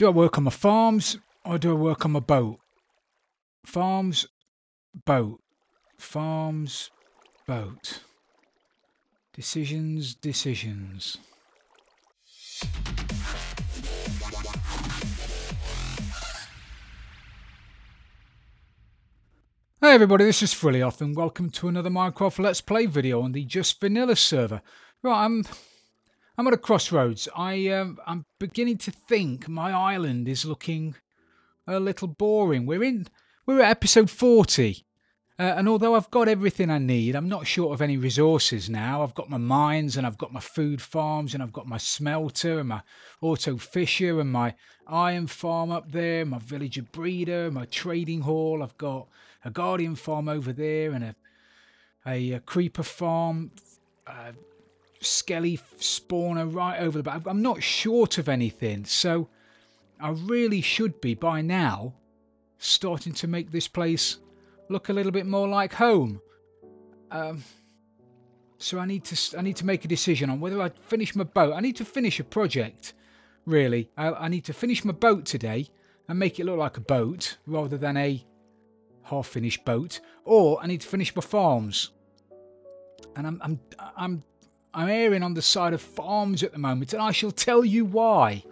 Do I work on my farms or do I work on my boat? Farms, boat. Farms, boat. Decisions, decisions. Hey everybody, this is Frillioth and welcome to another Minecraft Let's Play video on the Just Vanilla server. Right, I'm at a crossroads. I'm beginning to think my island is looking a little boring. We're at episode 40. And although I've got everything I need, I'm not short of any resources now. I've got my mines and I've got my food farms and I've got my smelter and my auto fisher and my iron farm up there, my villager breeder, my trading hall. I've got a guardian farm over there and a creeper farm, skelly spawner right over the back. I'm not short of anything, so I really should be by now starting to make this place look a little bit more like home. So I need to make a decision on whether I finish my boat. I need to finish a project, really. I need to finish my boat today and make it look like a boat rather than a half-finished boat, or I need to finish my farms. And I'm erring on the side of farms at the moment, and I shall tell you why.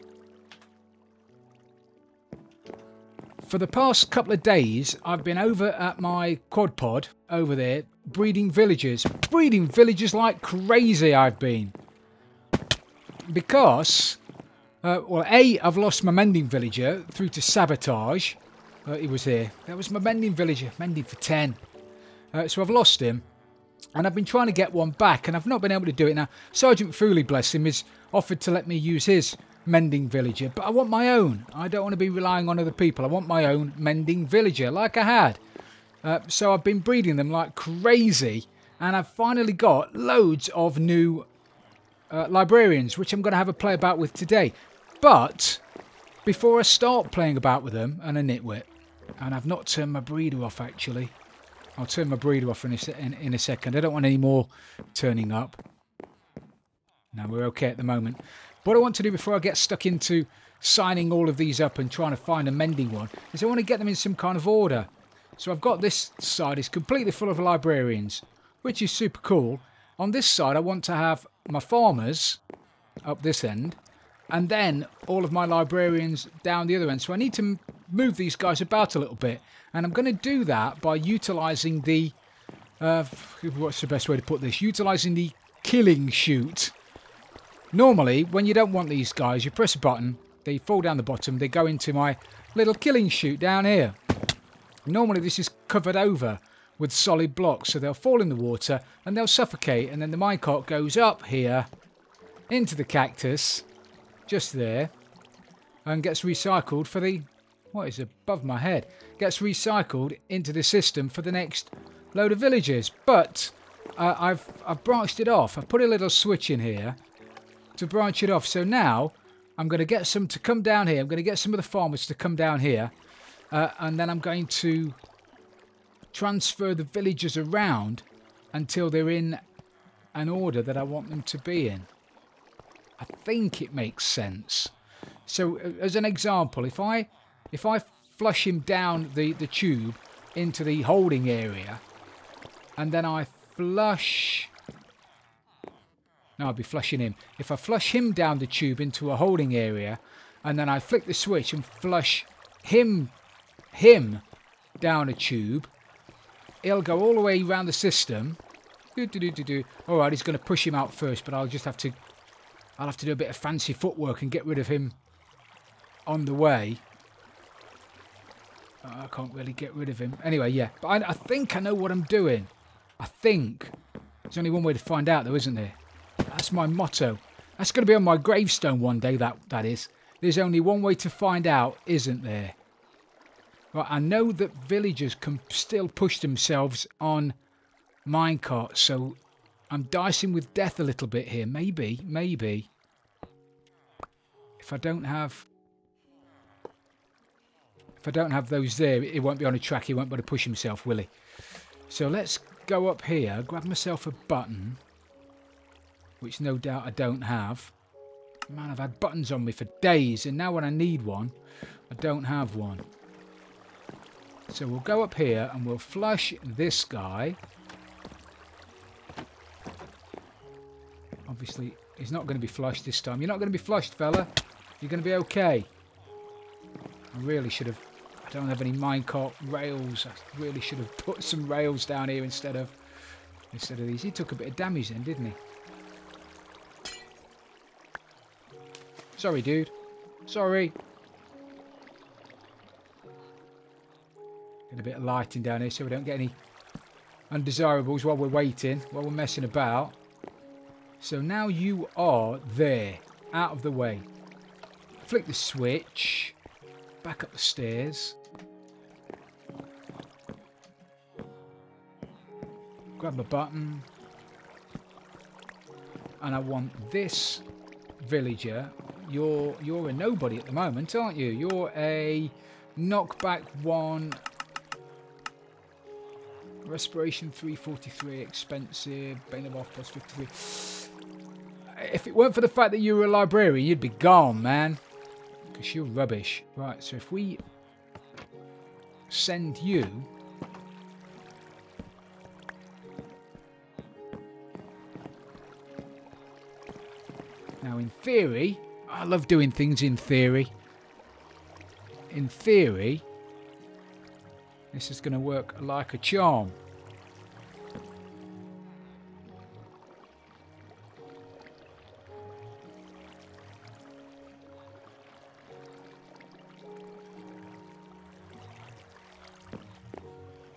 For the past couple of days, I've been over at my quad pod over there, breeding villagers. Breeding villagers like crazy I've been. Because, well, I've lost my mending villager through to sabotage. He was here. That was my mending villager, mending for 10. So I've lost him. And I've been trying to get one back, and I've not been able to do it now. Sergeant Fooley, bless him, has offered to let me use his mending villager, but I want my own. I don't want to be relying on other people. I want my own mending villager, like I had. So I've been breeding them like crazy, and I've finally got loads of new librarians, which I'm going to have a play about with today. But before I start playing about with them, and a nitwit, and I've not turned my breeder off actually. I'll turn my breeder off in a second. I don't want any more turning up. No, we're okay at the moment. What I want to do before I get stuck into signing all of these up and trying to find a mending one is I want to get them in some kind of order. So I've got this side is completely full of librarians, which is super cool. On this side I want to have my farmers up this end and then all of my librarians down the other end. So I need to move these guys about a little bit, and I'm going to do that by utilising the what's the best way to put this? Utilising the killing chute. Normally, when you don't want these guys, you press a button, they fall down the bottom, they go into my little killing chute down here. Normally this is covered over with solid blocks, so they'll fall in the water and they'll suffocate, and then the minecart goes up here into the cactus, just there, and gets recycled for the, what is above my head, gets recycled into the system for the next load of villagers. But I've branched it off. I've put a little switch in here to branch it off. So now I'm going to get some to come down here. I'm going to get some of the farmers to come down here. And then I'm going to transfer the villagers around until they're in an order that I want them to be in. I think it makes sense. So as an example, if I flush him down the tube into the holding area, and then I flush... No, I'll be flushing him. If I flush him down the tube into a holding area, and then I flick the switch and flush him down a tube, he'll go all the way around the system. Alright, he's going to push him out first, but I'll have to do a bit of fancy footwork and get rid of him on the way. I can't really get rid of him. Anyway, yeah. But I think I know what I'm doing. I think. There's only one way to find out, though, isn't there? That's my motto. That's going to be on my gravestone one day, that is. There's only one way to find out, isn't there? Right, I know that villagers can still push themselves on minecarts, so I'm dicing with death a little bit here. Maybe. If I don't have those there, it won't be on a track. He won't be able to push himself, will he? So let's go up here, grab myself a button, which no doubt I don't have. Man, I've had buttons on me for days, and now when I need one, I don't have one. So we'll go up here and we'll flush this guy. Obviously, he's not going to be flushed this time. You're not going to be flushed, fella. You're going to be okay. I really should have... I don't have any minecart rails. I really should have put some rails down here instead of these. He took a bit of damage then, didn't he? Sorry, dude. Sorry. Get a bit of lighting down here so we don't get any undesirables while we're waiting, while we're messing about. So now you are there, out of the way. Flick the switch. Back up the stairs. Grab my button. And I want this villager. You're a nobody at the moment, aren't you? You're a knockback 1. Respiration 343, expensive. Bane of off plus 53. If it weren't for the fact that you were a librarian, you'd be gone, man. Because you're rubbish. Right, so if we send you... Now, in theory... I love doing things in theory. In theory, this is going to work like a charm.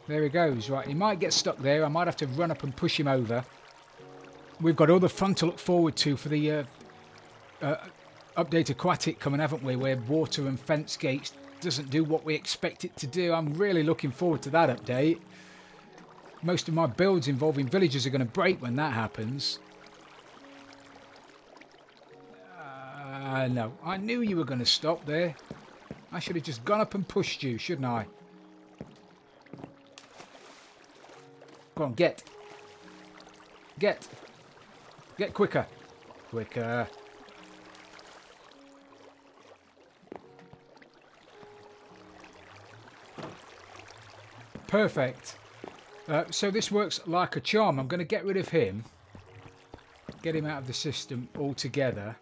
There he goes. Right, he might get stuck there. I might have to run up and push him over. We've got all the fun to look forward to for the update aquatic coming, haven't we? Where water and fence gates doesn't do what we expect it to do. I'm really looking forward to that update. Most of my builds involving villagers are going to break when that happens. No, I knew you were going to stop there. I should have just gone up and pushed you, shouldn't I? Go on, get. Get. Get quicker. Quicker. Perfect. So this works like a charm. I'm going to get rid of him. Get him out of the system altogether.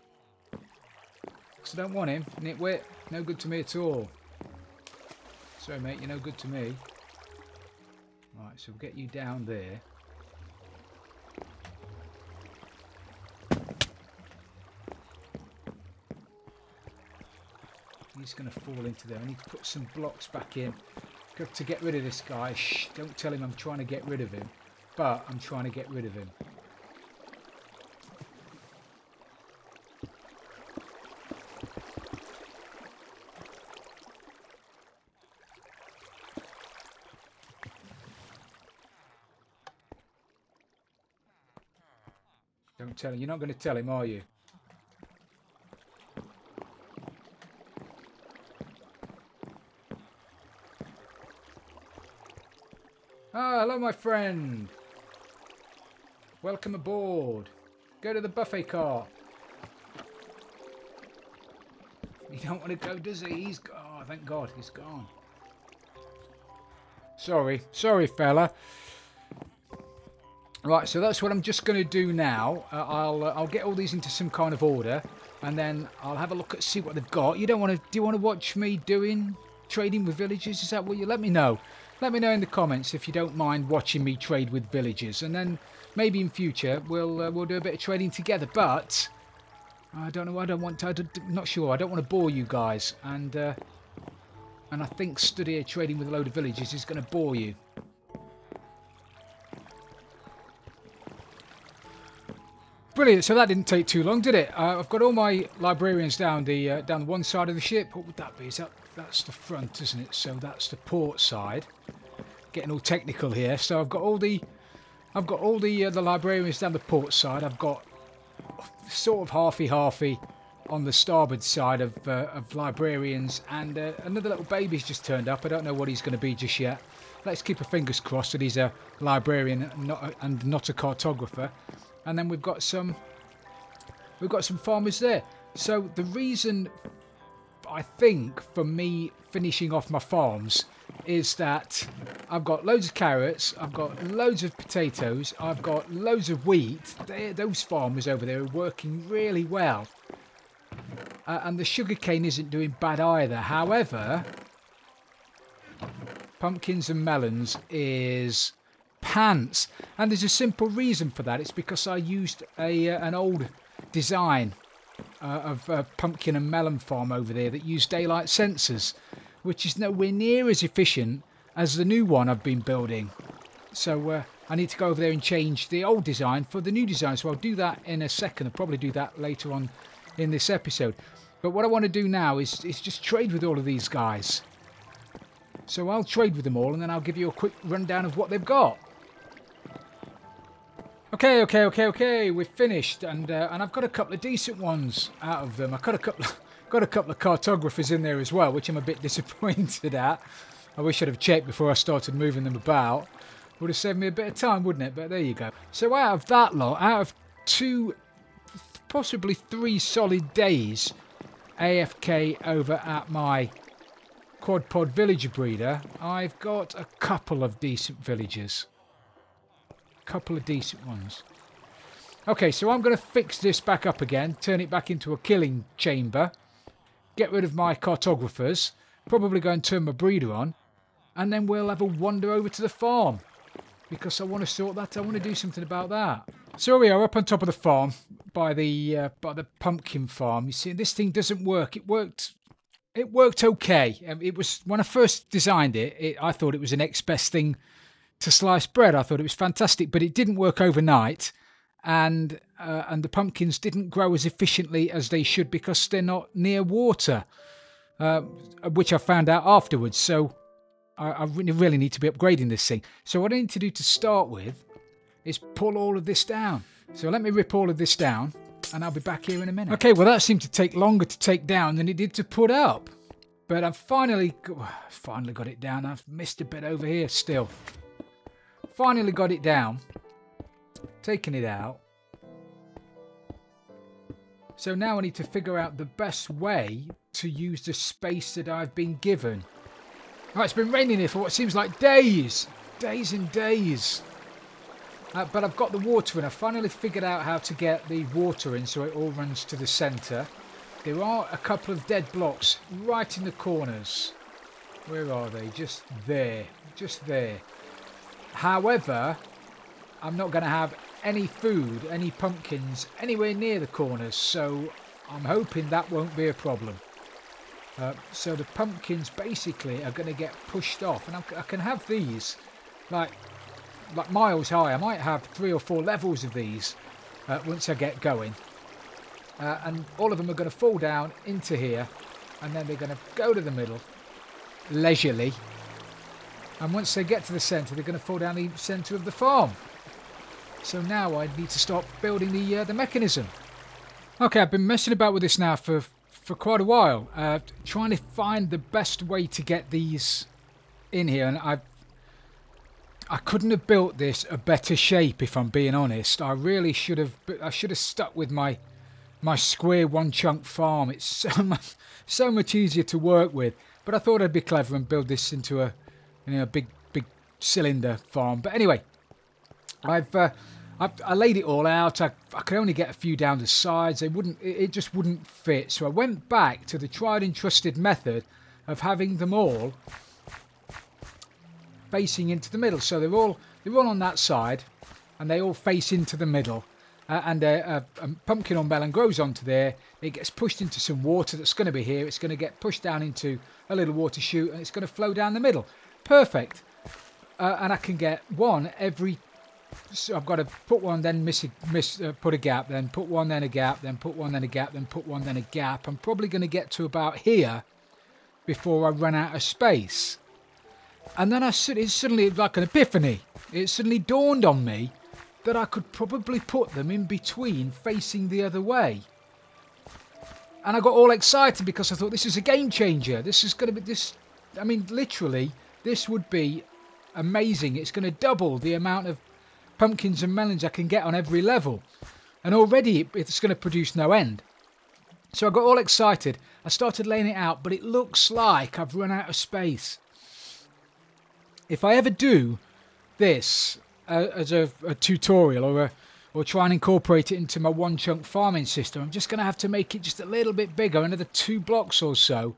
Because I don't want him. Nitwit. No good to me at all. Sorry, mate. You're no good to me. Right, so we'll get you down there. He's going to fall into there. I need to put some blocks back in. Got to get rid of this guy. Shh, don't tell him I'm trying to get rid of him. But I'm trying to get rid of him. Don't tell him. You're not going to tell him, are you? Ah, hello, my friend. Welcome aboard. Go to the buffet car. You don't want to go, does he? He's gone. Oh, thank God, he's gone. Sorry, fella. Right, so that's what I'm just going to do now. I'll get all these into some kind of order, and then I'll have a look at see what they've got. You don't want to? Do you want to watch me trading with villagers? Is that what you? Let me know. Let me know in the comments if you don't mind watching me trade with villagers, and then maybe in future we'll do a bit of trading together. But I don't know. I don't want to. I'm not sure. I don't want to bore you guys, and I think stood here trading with a load of villagers is going to bore you. Brilliant. So that didn't take too long, did it? I've got all my librarians down the one side of the ship. What would that be? That's the front, isn't it? So that's the port side. Getting all technical here. So I've got all the librarians down the port side. I've got sort of halfy on the starboard side of librarians, and another little baby's just turned up. I don't know what he's going to be just yet. Let's keep our fingers crossed that he's a librarian and not a cartographer. And then we've got some farmers there. So the reason I think for me finishing off my farms is that I've got loads of carrots, I've got loads of potatoes, I've got loads of wheat. Those farmers over there are working really well. And the sugarcane isn't doing bad either. However, pumpkins and melons is pants. And there's a simple reason for that. It's because I used an old design of a pumpkin and melon farm over there that used daylight sensors, which is nowhere near as efficient as the new one I've been building. So I need to go over there and change the old design for the new design. So I'll do that in a second. I'll probably do that later on in this episode. But what I want to do now is just trade with all of these guys. So I'll trade with them all, and then I'll give you a quick rundown of what they've got. Okay. We've finished, and I've got a couple of decent ones out of them. I've got a couple of cartographers in there as well, which I'm a bit disappointed at. I wish I'd have checked before I started moving them about. Would have saved me a bit of time, wouldn't it? But there you go. So out of that lot, out of 2, possibly 3 solid days AFK over at my quad pod villager breeder, I've got a couple of decent villagers. Couple of decent ones. Okay, so I'm going to fix this back up again, turn it back into a killing chamber, get rid of my cartographers, probably go and turn my breeder on, and then we'll have a wander over to the farm, because I want to sort that. I want to do something about that. So here we are up on top of the farm by the pumpkin farm. You see, this thing doesn't work. It worked okay. It was, when I first designed it, I thought it was the next best thing to slice bread. I thought it was fantastic, but it didn't work overnight, and the pumpkins didn't grow as efficiently as they should because they're not near water, which I found out afterwards. So I really need to be upgrading this thing. So what I need to do to start with is pull all of this down. So let me rip all of this down, and I'll be back here in a minute. Okay, well that seemed to take longer to take down than it did to put up, but I've finally got it down. I've missed a bit over here still. Finally got it down, taking it out. So now I need to figure out the best way to use the space that I've been given. Right, it's been raining here for what seems like days and days. But I've got the water in. I finally figured out how to get the water in so it all runs to the centre. There are a couple of dead blocks right in the corners. Where are they? Just there. Just there. However, I'm not going to have any food, any pumpkins anywhere near the corners, so I'm hoping that won't be a problem. So the pumpkins basically are going to get pushed off, and I can have these like miles high. I might have 3 or 4 levels of these once I get going, and all of them are going to fall down into here, and then they're going to go to the middle leisurely, and once they get to the centre they're going to fall down the centre of the farm. So now I need to start building the mechanism. Okay, I've been messing about with this now for quite a while, trying to find the best way to get these in here, and I couldn't have built this a better shape, if I'm being honest. I really should have. I should have stuck with my square one chunk farm. It's so much easier to work with. But I thought I'd be clever and build this into a big cylinder farm. But anyway, I laid it all out. I could only get a few down the sides. It just wouldn't fit. So I went back to the tried and trusted method of having them all facing into the middle. So they're all on that side, and they all face into the middle. And a pumpkin or melon grows onto there. It gets pushed into some water that's going to be here. It's going to get pushed down into a little water chute, and it's going to flow down the middle. Perfect. And I can get one every. So I've got to put one, then put a gap, then put one, then a gap, then put one, then a gap, then put one, then a gap. I'm probably going to get to about here before I run out of space. And then it's suddenly like an epiphany. It suddenly dawned on me that I could probably put them in between, facing the other way. And I got all excited because I thought, this is a game changer. This is going to be this. I mean, literally, this would be amazing. It's going to double the amount of pumpkins and melons I can get on every level. And already it's going to produce no end. So I got all excited. I started laying it out, but it looks like I've run out of space. If I ever do this as a tutorial or try and incorporate it into my one chunk farming system, I'm just going to have to make it just a little bit bigger, another 2 blocks or so,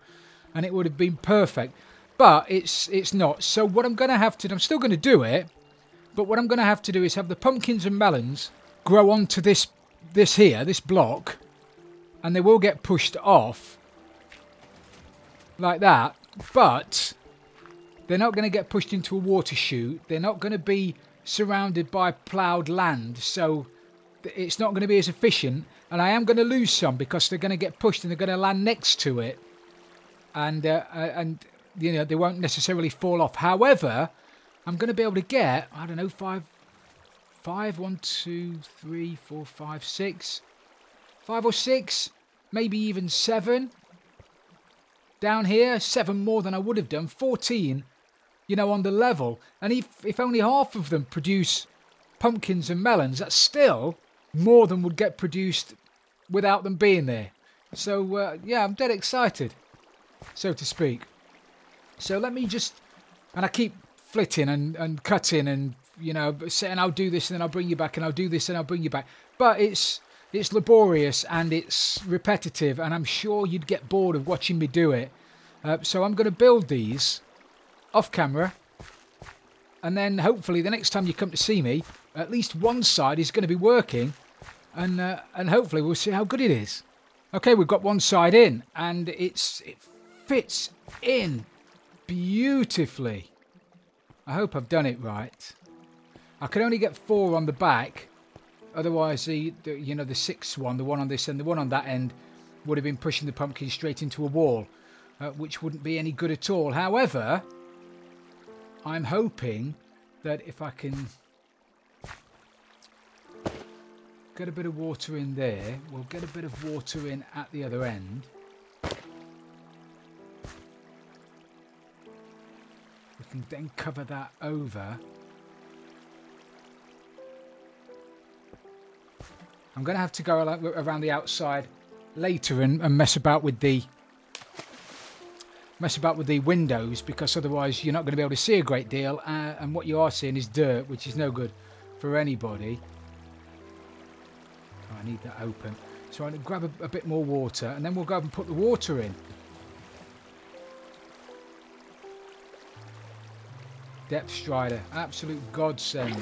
and it would have been perfect. But it's not. So what I'm going to have to do, I'm still going to do it, but what I'm going to have to do is have the pumpkins and melons grow onto this block, and they will get pushed off like that, but they're not going to get pushed into a water chute. They're not going to be surrounded by ploughed land, so it's not going to be as efficient, and I am going to lose some because they're going to get pushed and they're going to land next to it, and you know, they won't necessarily fall off. However, I'm going to be able to get, I don't know, 5, 1, 2, 3, 4, 5, 6, 5 or 6, maybe even 7 down here. 7 more than I would have done. 14, you know, on the level. And if only half of them produce pumpkins and melons, that's still more than would get produced without them being there. So yeah, I'm dead excited, so to speak. So let me just, and I keep flitting and cutting and, you know, saying I'll do this and then I'll bring you back, and I'll do this and I'll bring you back. But it's laborious and it's repetitive, and I'm sure you'd get bored of watching me do it. So I'm going to build these off camera, and then hopefully the next time you come to see me, at least one side is going to be working, and hopefully we'll see how good it is. Okay, we've got one side in, and it fits in beautifully. I hope I've done it right. I can only get 4 on the back. Otherwise, the 6th one, the one on this end, the one on that end, would have been pushing the pumpkin straight into a wall, which wouldn't be any good at all. However, I'm hoping that if I can get a bit of water in there, we'll get a bit of water in at the other end. We can then cover that over. I'm going to have to go around the outside later and mess about with the windows, because otherwise you're not going to be able to see a great deal, and what you are seeing is dirt, which is no good for anybody. Oh, I need that open. So I'm going to grab a bit more water, and then we'll go and put the water in. Depth strider, absolute godsend.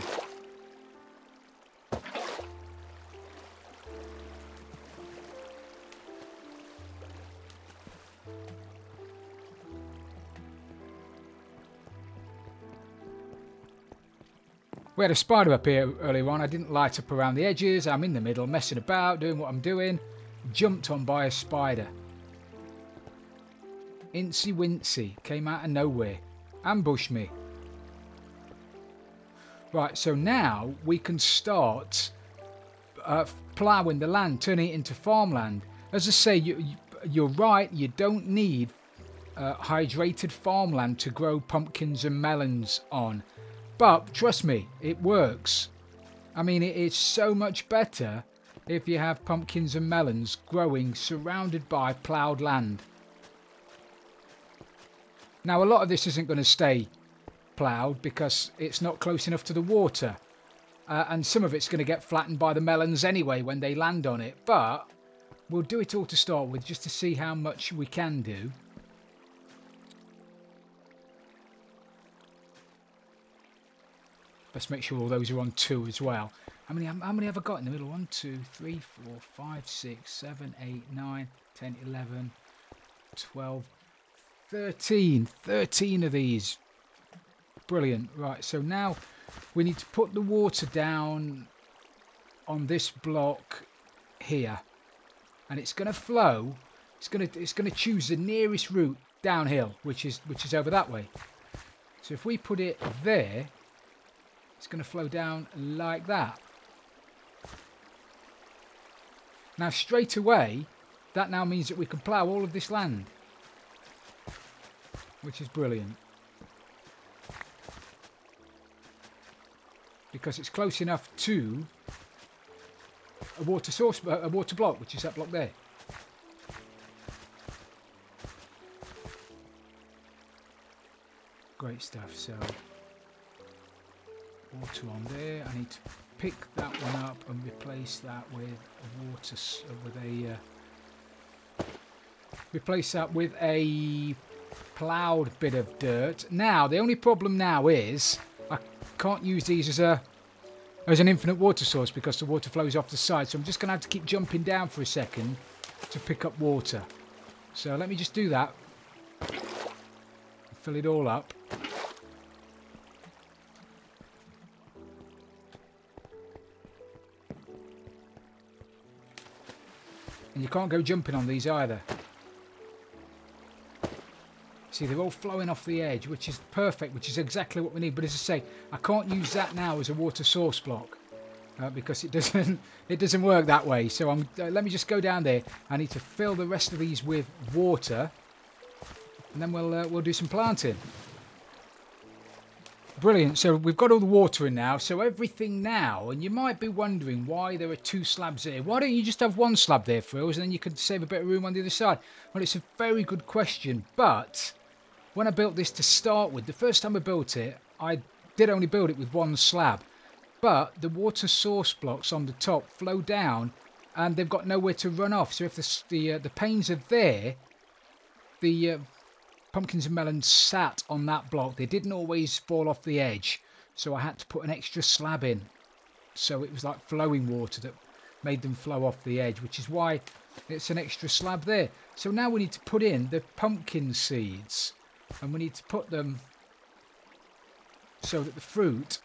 We had a spider up here earlier on. I didn't light up around the edges. I'm in the middle, messing about, doing what I'm doing. Jumped on by a spider. Incy wincy. Came out of nowhere. Ambushed me. Right, so now we can start ploughing the land, turning it into farmland. As I say, you're right, you don't need hydrated farmland to grow pumpkins and melons on. But trust me, it works. I mean, it is so much better if you have pumpkins and melons growing surrounded by ploughed land. Now, a lot of this isn't going to stay ploughed because it's not close enough to the water. And some of it's going to get flattened by the melons anyway when they land on it. But we'll do it all to start with, just to see how much we can do. Let's make sure all those are on 2 as well. How many have I got in the middle? 1, 2, 3, 4, 5, 6, 7, 8, 9, 10, 11, 12, 13. 13 of these. Brilliant. Right, so now we need to put the water down on this block here. And it's going to flow. It's going to choose the nearest route downhill, which is over that way. So if we put it there, it's going to flow down like that. Now straight away, that now means that we can plough all of this land, which is brilliant. Because it's close enough to a water source, a water block, which is that block there. great stuff. So water on there. I need to pick that one up and replace that with a water replace that with a ploughed bit of dirt. Now the only problem now is I can't use these as an infinite water source because the water flows off the side. So I'm just going to have to keep jumping down for a second to pick up water. So let me just do that. Fill it all up. And you can't go jumping on these either. See, they're all flowing off the edge, which is perfect, which is exactly what we need. But as I say, I can't use that now as a water source block because it doesn't work that way. So let me just go down there. I need to fill the rest of these with water, and then we'll do some planting. Brilliant. So we've got all the water in now. So everything now, and you might be wondering why there are 2 slabs there. Why don't you just have 1 slab there, Frills, and then you could save a bit of room on the other side? Well, it's a very good question, but when I built this to start with, the first time I built it, I did only build it with 1 slab. But the water source blocks on the top flow down and they've got nowhere to run off. So if the panes are there, the pumpkins and melons sat on that block. They didn't always fall off the edge. So I had to put an extra slab in. So it was like flowing water that made them flow off the edge, which is why it's an extra slab there. So now we need to put in the pumpkin seeds. And we need to put them so that the fruit,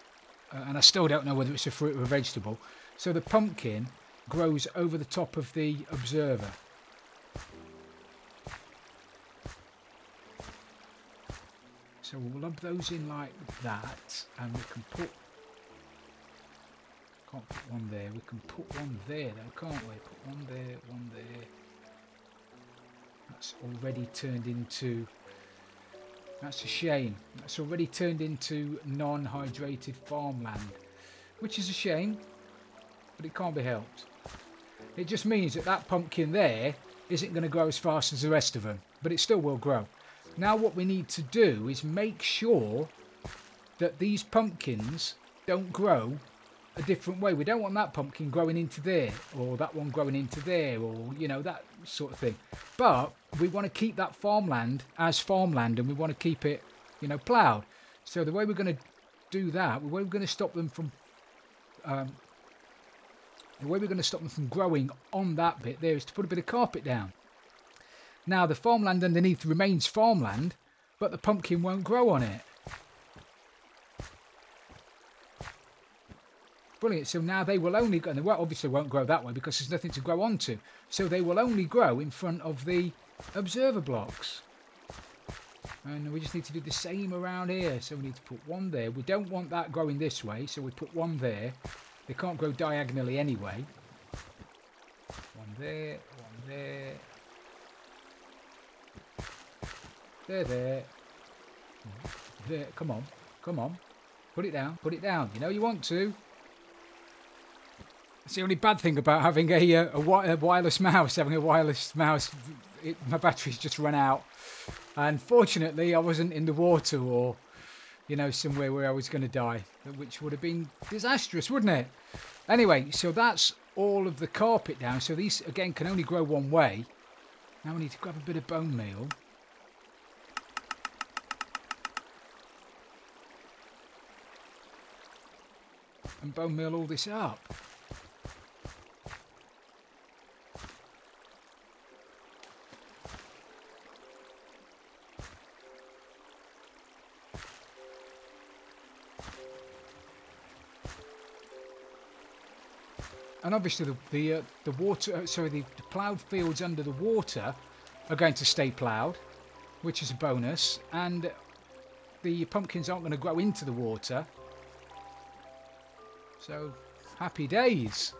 and I still don't know whether it's a fruit or a vegetable, so the pumpkin grows over the top of the observer. So we'll lump those in like that, and we can put, can't put one there, we can put one there though, can't we? Put one there, one there. That's already turned into, that's a shame. That's already turned into non-hydrated farmland, which is a shame, but it can't be helped. It just means that that pumpkin there isn't going to grow as fast as the rest of them, but it still will grow. Now what we need to do is make sure that these pumpkins don't grow a different way. We don't want that pumpkin growing into there, or that one growing into there, or, you know, that sort of thing. But we want to keep that farmland as farmland, and we want to keep it, you know, ploughed. So the way we're going to do that, the way we're going to stop them from growing on that bit there is to put a bit of carpet down. Now the farmland underneath remains farmland, but the pumpkin won't grow on it. Brilliant. So now they will only, and they obviously won't grow that way because there's nothing to grow onto. So they will only grow in front of the observer blocks. And we just need to do the same around here. So we need to put one there. We don't want that growing this way, so we put one there. They can't grow diagonally anyway. One there, one there. There. There. Come on. Come on. Put it down. Put it down. You know you want to. It's the only bad thing about having a wireless mouse. Having a wireless mouse, my battery's just run out. And fortunately, I wasn't in the water or, you know, somewhere where I was going to die, which would have been disastrous, wouldn't it? Anyway, so that's all of the carpet down. So these, again, can only grow one way. Now we need to grab a bit of bone meal. And bone meal all this up. And obviously the water, sorry, the ploughed fields under the water are going to stay ploughed, which is a bonus. And the pumpkins aren't going to grow into the water. So, happy days.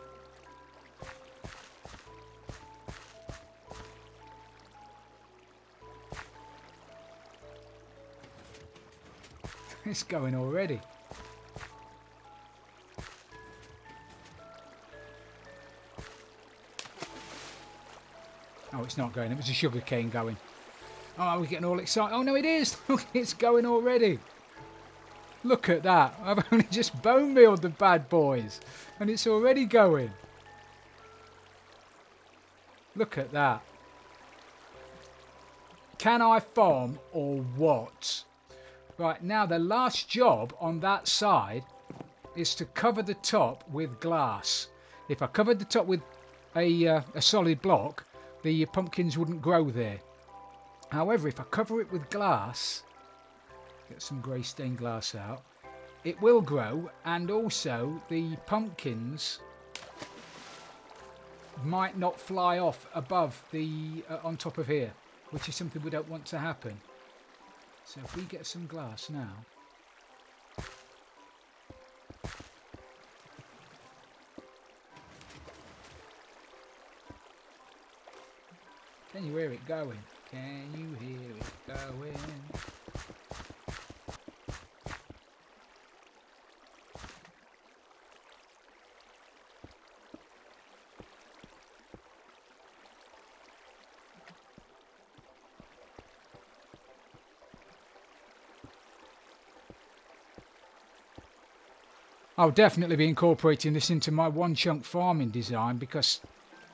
It's going already. Oh, it's not going. It was a sugar cane going. Oh, we're getting all excited. Oh, no, it is. Look, it's going already. Look at that. I've only just bone mealed the bad boys. And it's already going. Look at that. Can I farm or what? Right, now the last job on that side is to cover the top with glass. If I covered the top with a solid block, the pumpkins wouldn't grow there. However, if I cover it with glass, get some grey stained glass out, it will grow, and also the pumpkins might not fly off above the on top of here, which is something we don't want to happen. So if we get some glass now, can you hear it going? Can you hear it going? I'll definitely be incorporating this into my one chunk farming design because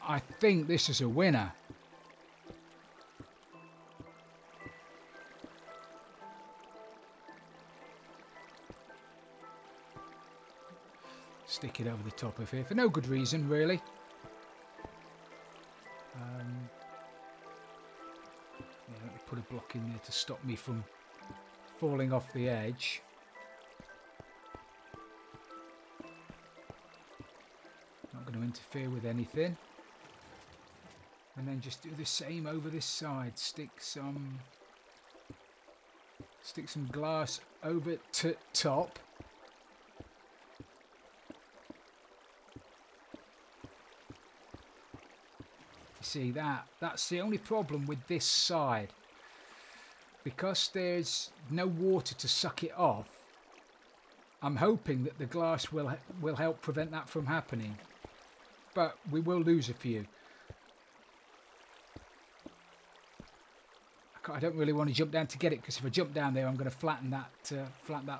I think this is a winner. Stick it over the top of here for no good reason, really. Yeah, let me put a block in there to stop me from falling off the edge. Not going to interfere with anything. And then just do the same over this side. Stick some glass over to top. See that's the only problem with this side, because there's no water to suck it off. I'm hoping that the glass will help prevent that from happening, but we will lose a few. I don't really want to jump down to get it, because if I jump down there I'm going to flatten that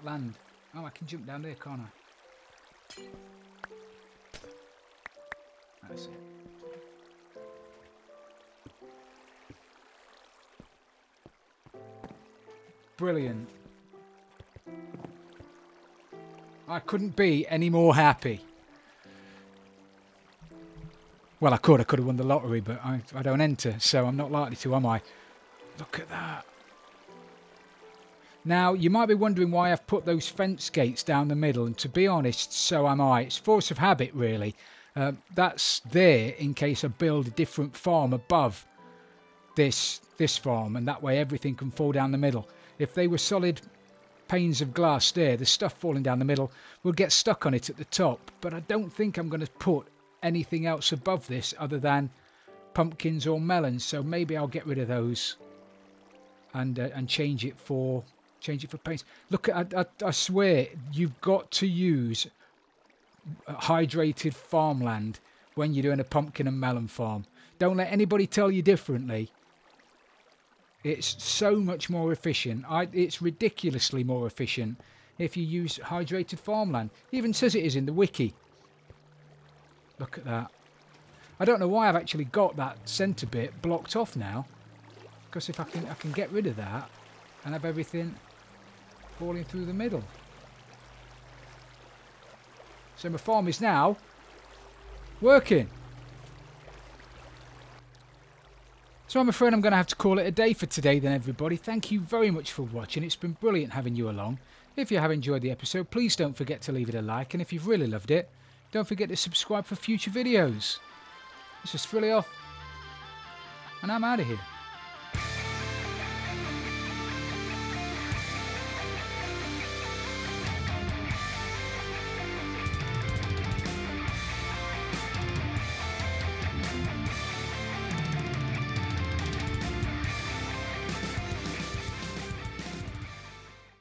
land. Oh, I can jump down there, can't I? That's it. Brilliant. I couldn't be any more happy. Well, I could have won the lottery, but I don't enter, so I'm not likely to, am I? Look at that. Now, you might be wondering why I've put those fence gates down the middle, and to be honest, so am I. It's force of habit, really. That's there in case I build a different farm above this farm, and that way everything can fall down the middle. If they were solid panes of glass there, the stuff falling down the middle will get stuck on it at the top. But I don't think I'm going to put anything else above this other than pumpkins or melons. So maybe I'll get rid of those and change it for paints. Look, I swear you've got to use hydrated farmland when you're doing a pumpkin and melon farm. Don't let anybody tell you differently. It's so much more efficient. It's ridiculously more efficient if you use hydrated farmland. It even says it is in the wiki. Look at that. I don't know why I've actually got that centre bit blocked off now. Because if I can get rid of that and have everything falling through the middle. So my farm is now working. So I'm afraid I'm going to have to call it a day for today then, everybody. Thank you very much for watching. It's been brilliant having you along. If you have enjoyed the episode, please don't forget to leave it a like. And if you've really loved it, don't forget to subscribe for future videos. This is Frilly off, and I'm out of here.